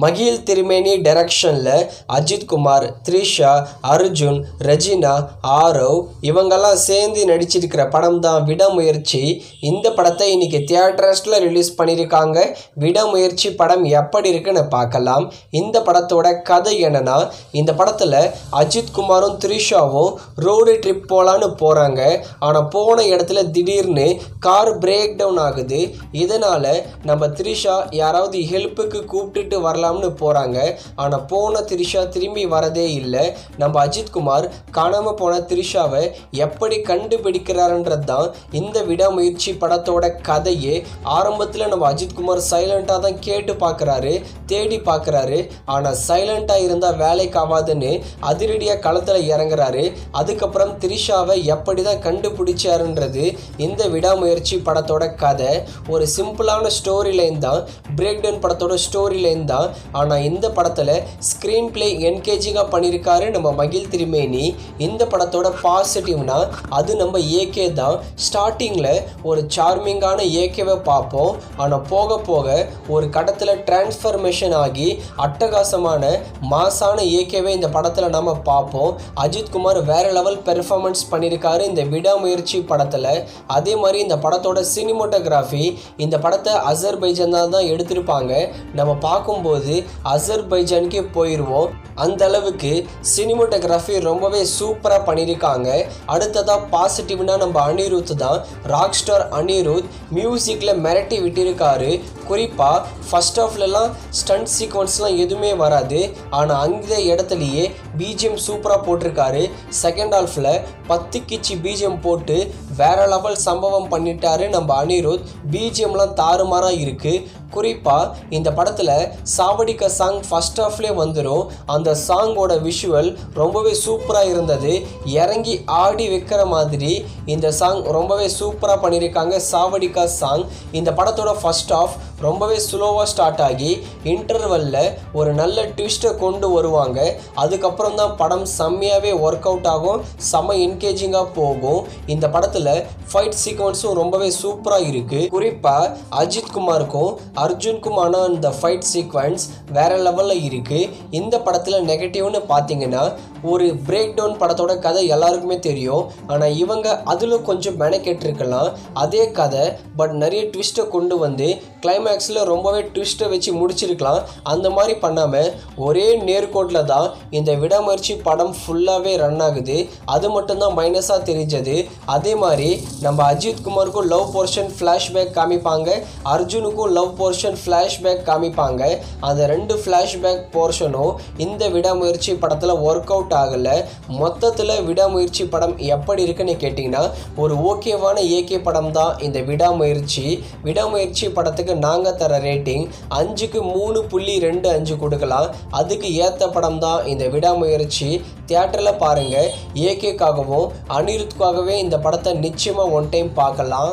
மகிழ் திருமேனி டைரக்ஷனில் அஜித் குமார், த்ரிஷா, அர்ஜுன், ரெஜினா, ஆரவ் இவங்கெல்லாம் சேர்ந்து நடிச்சிருக்கிற படம் தான் விடாமுயற்சி. இந்த படத்தை இன்னைக்கு தியேட்டர்ஸில் ரிலீஸ் பண்ணியிருக்காங்க. விடாமுயற்சி படம் எப்படி இருக்குன்னு பார்க்கலாம். இந்த படத்தோட கதை என்னன்னா, இந்த படத்தில் அஜித் குமாரும் த்ரிஷாவும் ரோடு ட்ரிப் போகலான்னு போகிறாங்க. ஆனால் போன இடத்துல திடீர்னு கார் பிரேக் டவுன் ஆகுது. இதனால் நம்ம த்ரிஷா யாராவது ஹெல்ப்புக்கு கூப்பிட்டுட்டு வரலாம்னு போகிறாங்க. ஆனால் போன த்ரிஷா திரும்பி வரதே இல்லை. நம்ம அஜித் குமார் காணாமல் போன த்ரிஷாவை எப்படி கண்டுபிடிக்கிறாருன்றது தான் இந்த விடாமுயற்சி படத்தோட கதையே. ஆரம்பத்தில் நம்ம அஜித் குமார் சைலண்ட்டாக தான் கேட்டு பார்க்குறாரு, தேடி பார்க்குறாரு. ஆனால் சைலண்ட்டாக இருந்தால் வேலைக்கு ஆகாதுன்னு அதிரடியாக களத்தில் இறங்குறாரு. அதுக்கப்புறம் த்ரிஷாவை எப்படி தான் கண்டுபிடிச்சாருன்றது இந்த விடாமுயற்சி படத்தோட கதை. ஒரு சிம்பிளான ஸ்டோரி லைன் தான், பிரேக் டவுன் படத்தோட ஸ்டோரி லைன் தான். ஆனால் இந்த படத்தில் ஸ்க்ரீன் பிளே என்கேஜிங்காக பண்ணியிருக்காரு நம்ம மகிழ் திருமேனி. இந்த படத்தோட பாசிட்டிவ்னா அது நம்ம ஏகே தான். ஸ்டார்டிங்கில் ஒரு சார்மிங்கான ஏகேவை பார்ப்போம். ஆனால் போக போக ஒரு கடத்தில் டிரான்ஸ்ஃபர்மேஷன் ஆகி அட்டகாசமான மாசான ஏகேவை இந்த படத்தில் நம்ம பார்ப்போம். அஜித் குமார் வேற லெவல் பெர்ஃபார்மன்ஸ் பண்ணியிருக்காரு இந்த விடாமுயற்சி படத்தில். அதே மாதிரி இந்த படத்தோட சினிமோட்டோகிராஃபி, இந்த படத்தை அசர்பைஜான் தான் எடுத்திருப்பாங்க. நம்ம பார்க்கும்போது அசர்பைஜானுக்கே போயிடுவோம். அந்த அளவுக்கு சினிமோட்டோகிராஃபி ரொம்பவே சூப்பராக பண்ணியிருக்காங்க. அடுத்ததாக பாசிட்டிவ்னா நம்ம அனிருத் தான். ராக் ஸ்டார் அனிருத் மியூசிக்கில் மிரட்டி விட்டிருக்காரு. குறிப்பாக ஃபர்ஸ்ட் ஹாஃப்லலாம் ஸ்டண்ட் சீக்வன்ஸ்லாம் எதுவுமே வராது. ஆனால் அந்த இடத்துலையே பிஜிஎம் சூப்பராக போட்டிருக்காரு. செகண்ட் ஹாஃபில் 10 கிச்சி பிஜிஎம் போட்டு வேற லெவல் சம்பவம் பண்ணிட்டாரு நம்ம அனிருத். பிஜிஎம்லாம் தாறுமாறாக இருக்குது. குறிப்பாக இந்த படத்தில் சாவடிக்க சாங் ஃபர்ஸ்ட் ஹாஃப்லேயே வந்துடும். அந்த சாங்கோட விஷுவல் ரொம்பவே சூப்பராக இருந்தது. இறங்கி ஆடி வைக்கிற மாதிரி இந்த சாங் ரொம்பவே சூப்பராக பண்ணியிருக்காங்க. சாவடிக்கா சாங். இந்த படத்தோட ஃபர்ஸ்ட் ஹாஃப் ரொம்பவே ஸ்லோவாக ஸ்டார்ட் ஆகி இன்டர்வலில் ஒரு நல்ல ட்விஸ்ட்டை கொண்டு வருவாங்க. அதுக்கப்புறம் தான் படம் செம்மையாகவே ஒர்க் அவுட் ஆகும், செம்ம என்கேஜிங்காக போகும். இந்த படத்தில் ஃபைட் சீக்வன்ஸும் ரொம்பவே சூப்பராக இருக்குது. குறிப்பாக அஜித் குமாருக்கும் அர்ஜுனுக்குமான இந்த ஃபைட் சீக்வன்ஸ் வேற லெவலில் இருக்குது. இந்த படத்தில் நெகட்டிவ்னு பார்த்தீங்கன்னா, ஒரு பிரேக் டவுன் படத்தோட கதை எல்லாருக்குமே தெரியும். ஆனால் இவங்க அதில் கொஞ்சம் மெனக்கெட்டிருக்கலாம் அதே கதை. பட் நிறைய ட்விஸ்ட்டை கொண்டு வந்து கிளைமேக்ஸில் ரொம்பவே ட்விஸ்ட்டை வச்சு முடிச்சிருக்கலாம். அந்த மாதிரி பண்ணாமல் ஒரே நேர்கோட்டில் தான் இந்த விடாமுயற்சி படம் ஃபுல்லாகவே ரன் ஆகுது. அது மட்டும்தான் மைனஸாக தெரிஞ்சது. அதே மாதிரி நம்ம அஜித் குமாருக்கும் லவ் போர்ஷன் ஃப்ளாஷ்பேக் காமிப்பாங்க, அர்ஜுனுக்கும் லவ் போர்ஷன் ஃப்ளாஷ்பேக் காமிப்பாங்க. அந்த 2 ஃப்ளாஷ்பேக் போர்ஷனும் இந்த விடாமுயற்சி படத்தில் ஒர்க் அவுட் ஆகலை. மொத்தத்தில் விடாமுயற்சி படம் எப்படி இருக்குன்னு கேட்டிங்கன்னா, ஒரு ஓகேவான ஏகே படம் தான் இந்த விடாமுயற்சி. விடாமுயற்சி படத்துக்கு நாங்கள் தர ரேட்டிங் 5க்கு 3.25 கொடுக்கலாம். அதுக்கு ஏற்ற படம் தான் இந்த விடாமுயற்சி. தியேட்டரில் பாருங்கள். ஏகேக்காகவும் அனிருத்துக்காகவே இந்த படத்தை நிச்சயமாக ஒன் டைம் பார்க்கலாம்.